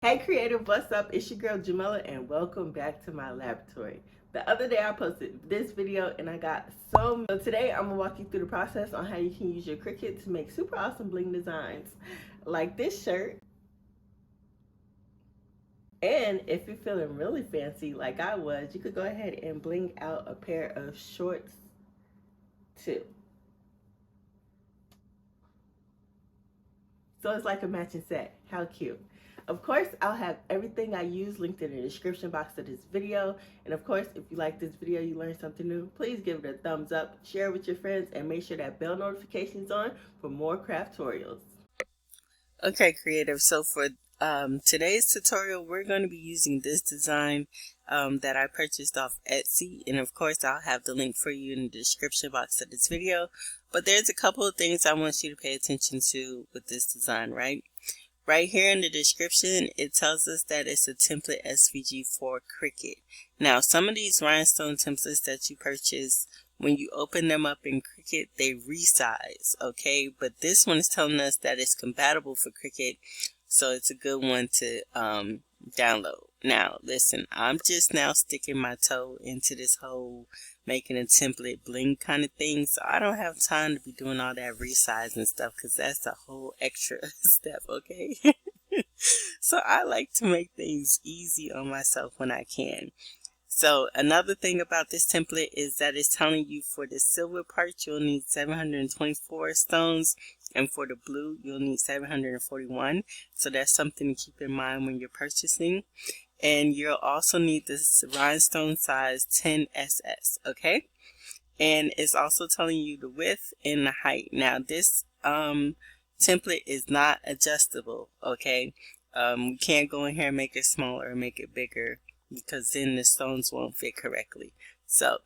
Hey creative, what's up? It's your girl Jamila and welcome back to my laboratory. The other day I posted this video and I got so today I'm gonna walk you through the process on how you can use your Cricut to make super awesome bling designs like this shirt. And if you're feeling really fancy like I was, you could go ahead and bling out a pair of shorts too. So it's like a matching set. How cute. Of course, I'll have everything I use linked in the description box of this video. And of course, if you like this video, you learned something new, please give it a thumbs up, share it with your friends, and make sure that bell notification's on for more craftorials. Okay, creative. So for today's tutorial, we're going to be using this design that I purchased off Etsy. And of course, I'll have the link for you in the description box of this video. But there's a couple of things I want you to pay attention to with this design, right? Right here in the description, it tells us that it's a template SVG for Cricut. Now, some of these rhinestone templates that you purchase, when you open them up in Cricut, they resize, okay? But this one is telling us that it's compatible for Cricut, so it's a good one to download. Now, listen, I'm just now sticking my toe into this whole making a template bling kind of thing, so I don't have time to be doing all that resize and stuff because that's a whole extra step, okay? So I like to make things easy on myself when I can. So another thing about this template is that it's telling you for the silver part you'll need 724 stones, and for the blue you'll need 741. So that's something to keep in mind when you're purchasing. And you'll also need this rhinestone size 10SS, okay? And it's also telling you the width and the height. Now this template is not adjustable, okay? We can't go in here and make it smaller or make it bigger, because then the stones won't fit correctly. So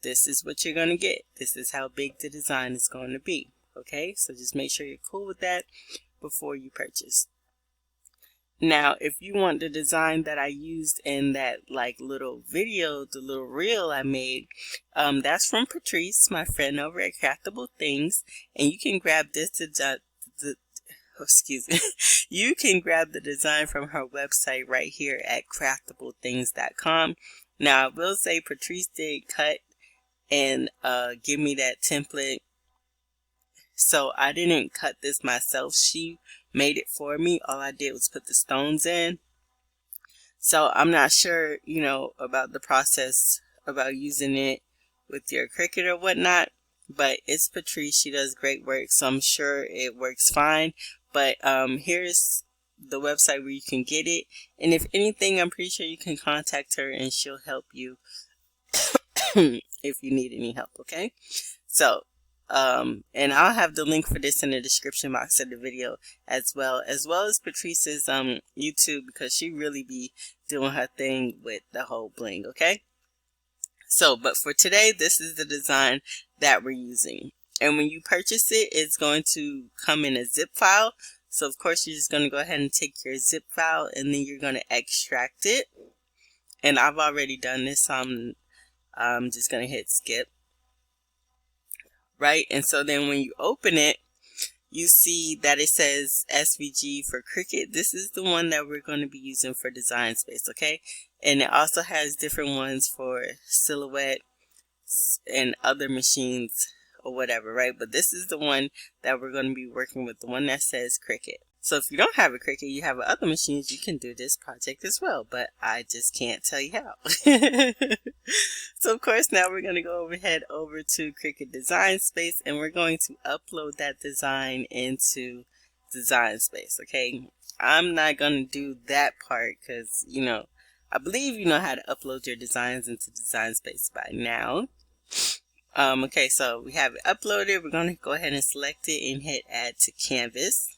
this is what you're going to get. This is how big the design is going to be, okay? So just make sure you're cool with that before you purchase. Now, if you want the design that I used in that little video, the little reel I made, that's from Patrice, my friend over at Craftable Things, and you can grab this you can grab the design from her website right here at craftabletthings.com. Now, I will say Patrice did cut and give me that template, so I didn't cut this myself. She made it for me. All I did was put the stones in. So I'm not sure, about the process about using it with your Cricut or whatnot, but it's Patrice. She does great work, so I'm sure it works fine. But here's the website where you can get it, and if anything, I'm pretty sure you can contact her and she'll help you if you need any help, okay? So and I'll have the link for this in the description box of the video as well as Patrice's YouTube, because she really be doing her thing with the whole bling, okay? So, but for today, this is the design that we're using. And when you purchase it, it's going to come in a zip file. So, of course, you're just going to go ahead and take your zip file and then you're going to extract it. And I've already done this, so I'm just going to hit skip. Right, and so then when you open it, you see that it says SVG for Cricut. This is the one that we're going to be using for Design Space, okay? And it also has different ones for Silhouette and other machines or whatever, right? But this is the one that we're going to be working with, the one that says Cricut. So if you don't have a Cricut, you have other machines, you can do this project as well, but I just can't tell you how. So of course, now we're going to go head over to Cricut Design Space, and we're going to upload that design into Design Space, okay? I'm not going to do that part because, I believe you know how to upload your designs into Design Space by now. Okay, so we have it uploaded. We're going to go ahead and select it and hit Add to Canvas.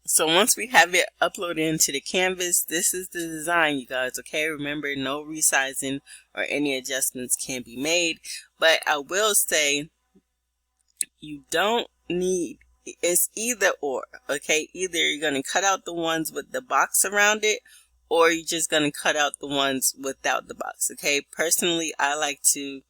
So once we have it uploaded into the canvas, this is the design, you guys, okay? Remember, no resizing or any adjustments can be made. But I will say, you don't need, it's either or, okay? Either you're going to cut out the ones with the box around it, or you're just going to cut out the ones without the box, okay? Personally, I like to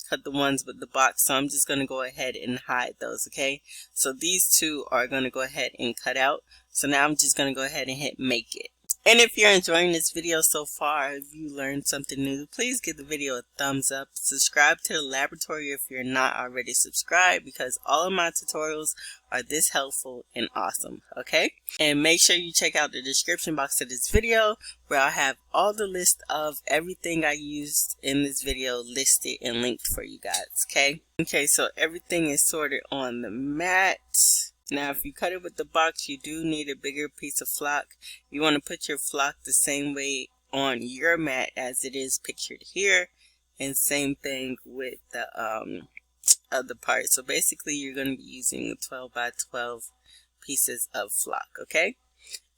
cut the ones with the box, so I'm just going to go ahead and hide those, okay? So these two are going to go ahead and cut out. So now I'm just going to go ahead and hit make it. And if you're enjoying this video so far, if you learned something new, please give the video a thumbs up. Subscribe to the laboratory if you're not already subscribed, because all of my tutorials are this helpful and awesome, okay? And make sure you check out the description box of this video, where I'll have all the list of everything I used in this video listed and linked for you guys, okay? Okay, so everything is sorted on the mat. Now, if you cut it with the box, you do need a bigger piece of flock. You want to put your flock the same way on your mat as it is pictured here. And same thing with the other part. So basically, you're going to be using 12 by 12 pieces of flock, okay?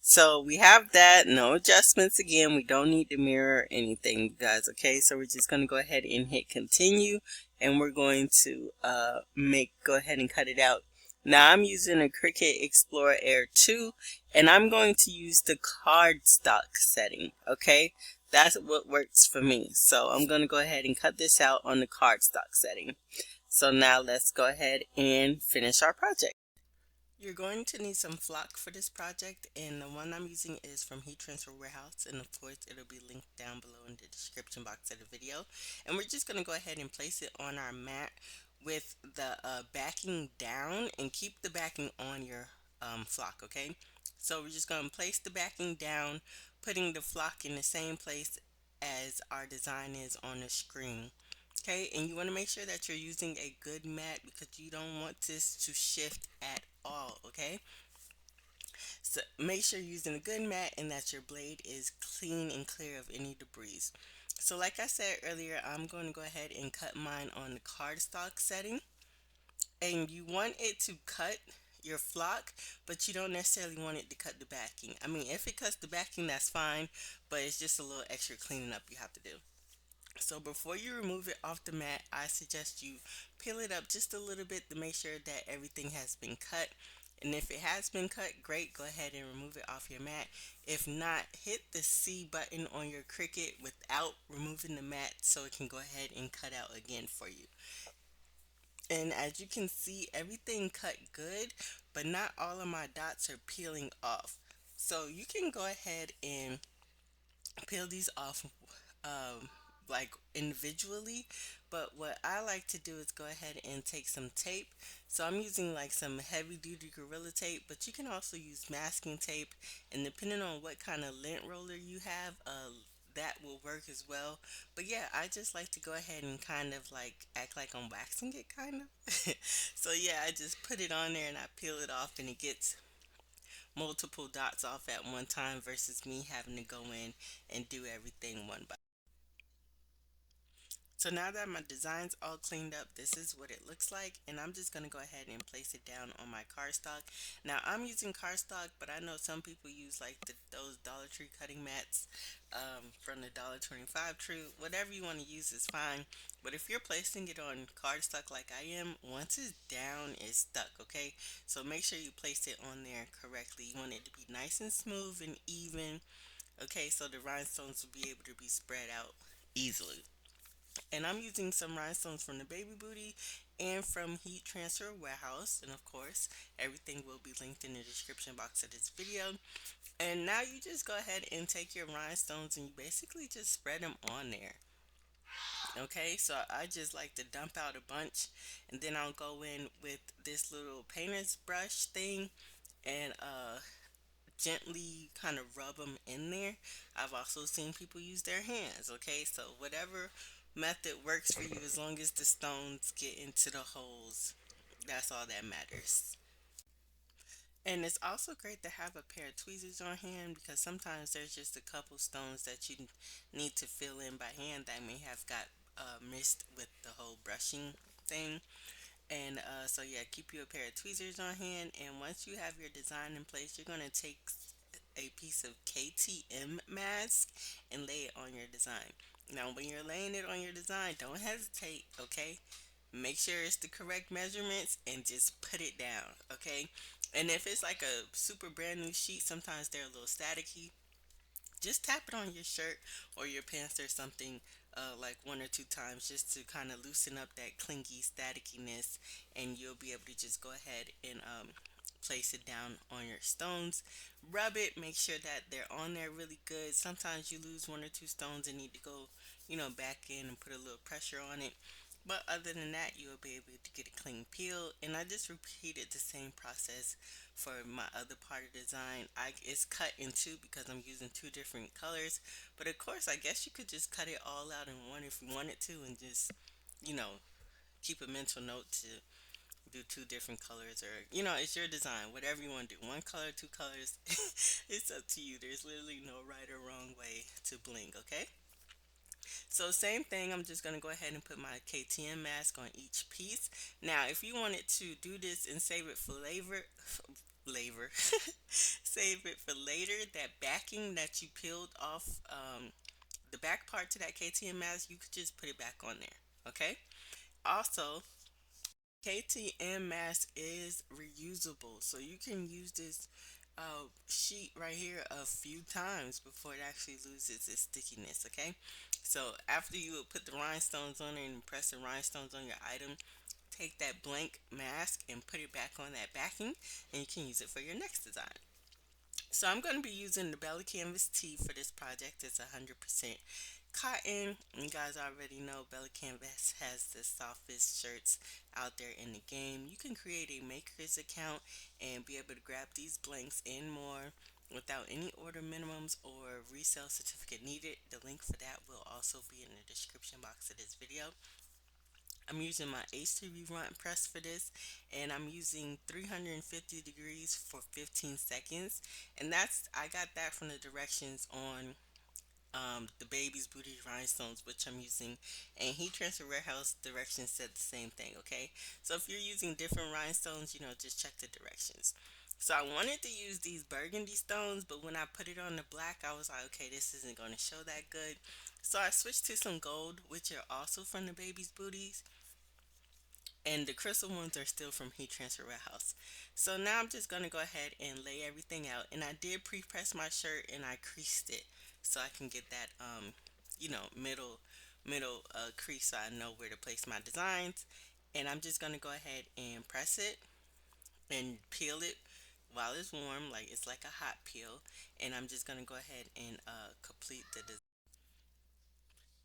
So we have that. No adjustments again. We don't need to mirror anything, guys, okay? So we're just going to go ahead and hit continue. And we're going to go ahead and cut it out. Now I'm using a Cricut Explorer Air 2, and I'm going to use the cardstock setting, okay? That's what works for me. So I'm going to go ahead and cut this out on the cardstock setting. So now let's go ahead and finish our project. You're going to need some flock for this project, and the one I'm using is from Heat Transfer Warehouse, and of course it'll be linked down below in the description box of the video. And we're just going to go ahead and place it on our mat with the backing down, and keep the backing on your flock, okay? So we're just going to place the backing down, putting the flock in the same place as our design is on the screen. Okay, and you want to make sure that you're using a good mat, because you don't want this to shift at all, okay? So make sure you're using a good mat and that your blade is clean and clear of any debris. So like I said earlier, I'm going to go ahead and cut mine on the cardstock setting. And you want it to cut your flock, but you don't necessarily want it to cut the backing. I mean, if it cuts the backing, that's fine, but it's just a little extra cleaning up you have to do. So before you remove it off the mat, I suggest you peel it up just a little bit to make sure that everything has been cut. And if it has been cut, great, go ahead and remove it off your mat. If not, hit the C button on your Cricut without removing the mat so it can go ahead and cut out again for you. And as you can see, everything cut good, but not all of my dots are peeling off. So you can go ahead and peel these off like individually, but what I like to do is go ahead and take some tape. So I'm using like some heavy duty Gorilla Tape, but you can also use masking tape, and depending on what kind of lint roller you have, that will work as well. But yeah, I just like to go ahead and kind of like act like I'm waxing it, kind of. So yeah, I just put it on there and I peel it off, and it gets multiple dots off at one time versus me having to go in and do everything one by. So now that my design's all cleaned up, this is what it looks like, and I'm just going to go ahead and place it down on my cardstock. Now I'm using cardstock, but I know some people use like those Dollar Tree cutting mats from the $1.25 True. Whatever you want to use is fine, but if you're placing it on cardstock like I am, once it's down, it's stuck, okay? So make sure you place it on there correctly. You want it to be nice and smooth and even, okay, so the rhinestones will be able to be spread out easily. And I'm using some rhinestones from the Baby Booty and from Heat Transfer Warehouse. And of course, everything will be linked in the description box of this video. And now you just go ahead and take your rhinestones and you basically just spread them on there. Okay, so I just like to dump out a bunch, and then I'll go in with this little painter's brush thing and gently kind of rub them in there. I've also seen people use their hands, okay? So whatever method works for you, as long as the stones get into the holes, that's all that matters. And it's also great to have a pair of tweezers on hand, because sometimes there's just a couple stones that you need to fill in by hand that may have got missed with the whole brushing thing. And so yeah, keep you a pair of tweezers on hand, and once you have your design in place, you're going to take a piece of KTM mask and lay it on your design. Now when you're laying it on your design, don't hesitate, okay? Make sure it's the correct measurements and just put it down, okay? And if it's like a super brand new sheet, sometimes they're a little staticky. Just tap it on your shirt or your pants or something, like 1 or 2 times, just to kind of loosen up that clingy statickiness, and you'll be able to just go ahead and place it down on your stones, rub it, make sure that they're on there really good. Sometimes you lose one or two stones and need to go, back in and put a little pressure on it. But other than that, you'll be able to get a clean peel. And I just repeated the same process for my other part of the design. It's cut in two because I'm using two different colors. But of course, I guess you could just cut it all out in one if you wanted to, and just, you know, keep a mental note to do two different colors, or it's your design, whatever you want to do, one color, two colors. It's up to you. There's literally no right or wrong way to bling. Okay, so same thing, I'm just going to go ahead and put my KTM mask on each piece. Now if you wanted to do this and save it for flavor save it for later, that backing that you peeled off, the back part to that KTM mask, you could just put it back on there. Okay, also KTM mask is reusable, so you can use this sheet right here a few times before it actually loses its stickiness. Okay, so after you would put the rhinestones on it and press the rhinestones on your item, take that blank mask and put it back on that backing, and you can use it for your next design. So I'm going to be using the Bella Canvas tee for this project. It's 100% cotton. You guys already know Bella Canvas has the softest shirts out there in the game. You can create a maker's account and be able to grab these blanks and more without any order minimums or resale certificate needed. The link for that will also be in the description box of this video. I'm using my H2B front press for this, and I'm using 350 degrees for 15 seconds. And I got that from the directions on the Baby's Booty Rhinestones, which I'm using, and Heat Transfer Warehouse directions said the same thing. Okay, so if you're using different rhinestones, just check the directions. So I wanted to use these burgundy stones, but when I put it on the black, I was like, okay, this isn't going to show that good. So I switched to some gold, which are also from the Baby's Booties, and the crystal ones are still from Heat Transfer Warehouse. So now I'm just going to go ahead and lay everything out. And I did pre-press my shirt and I creased it so I can get that middle crease, so I know where to place my designs. And I'm just going to go ahead and press it and peel it while it's warm, like it's like a hot peel. And I'm just going to go ahead and complete the design.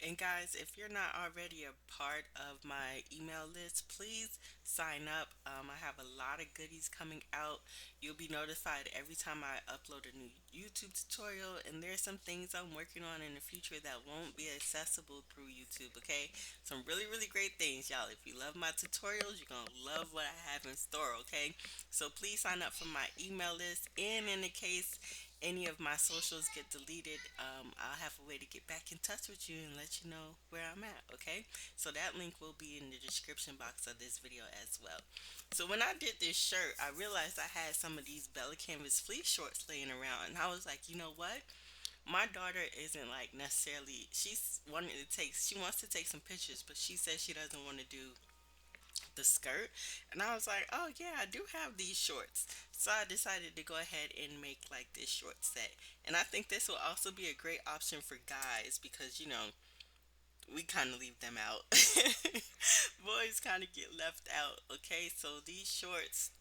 And guys, if you're not already a part of my email list, please sign up. I have a lot of goodies coming out. You'll be notified every time I upload a new YouTube tutorial, and there's some things I'm working on in the future that won't be accessible through YouTube. Okay, some really, really great things, y'all. If you love my tutorials, you're gonna love what I have in store. Okay, so please sign up for my email list, and in the case any of my socials get deleted, I'll have a way to get back in touch with you and let you know where I'm at. Okay, so that link will be in the description box of this video as well. So when I did this shirt, I realized I had some of these Bella Canvas fleece shorts laying around, and I was like, you know what? My daughter isn't like necessarily, she wants to take some pictures, but she says she doesn't want to do the skirt. And I was like, oh yeah, I do have these shorts. So I decided to go ahead and make like this short set. And I think this will also be a great option for guys because we kind of leave them out. Boys kind of get left out. Okay, so these shorts,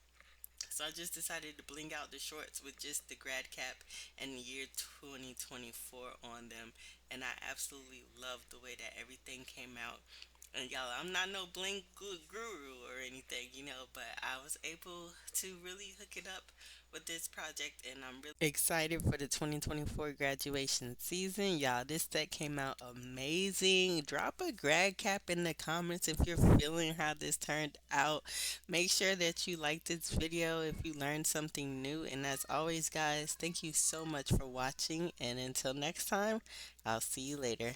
so I just decided to bling out the shorts with just the grad cap and the year 2024 on them. And I absolutely love the way that everything came out. And y'all, I'm not no bling guru or anything, but I was able to really hook it up with this project, and I'm really excited for the 2024 graduation season. Y'all, this set came out amazing. Drop a grad cap in the comments if you're feeling how this turned out. Make sure that you like this video if you learned something new. And as always, guys, thank you so much for watching. And until next time, I'll see you later.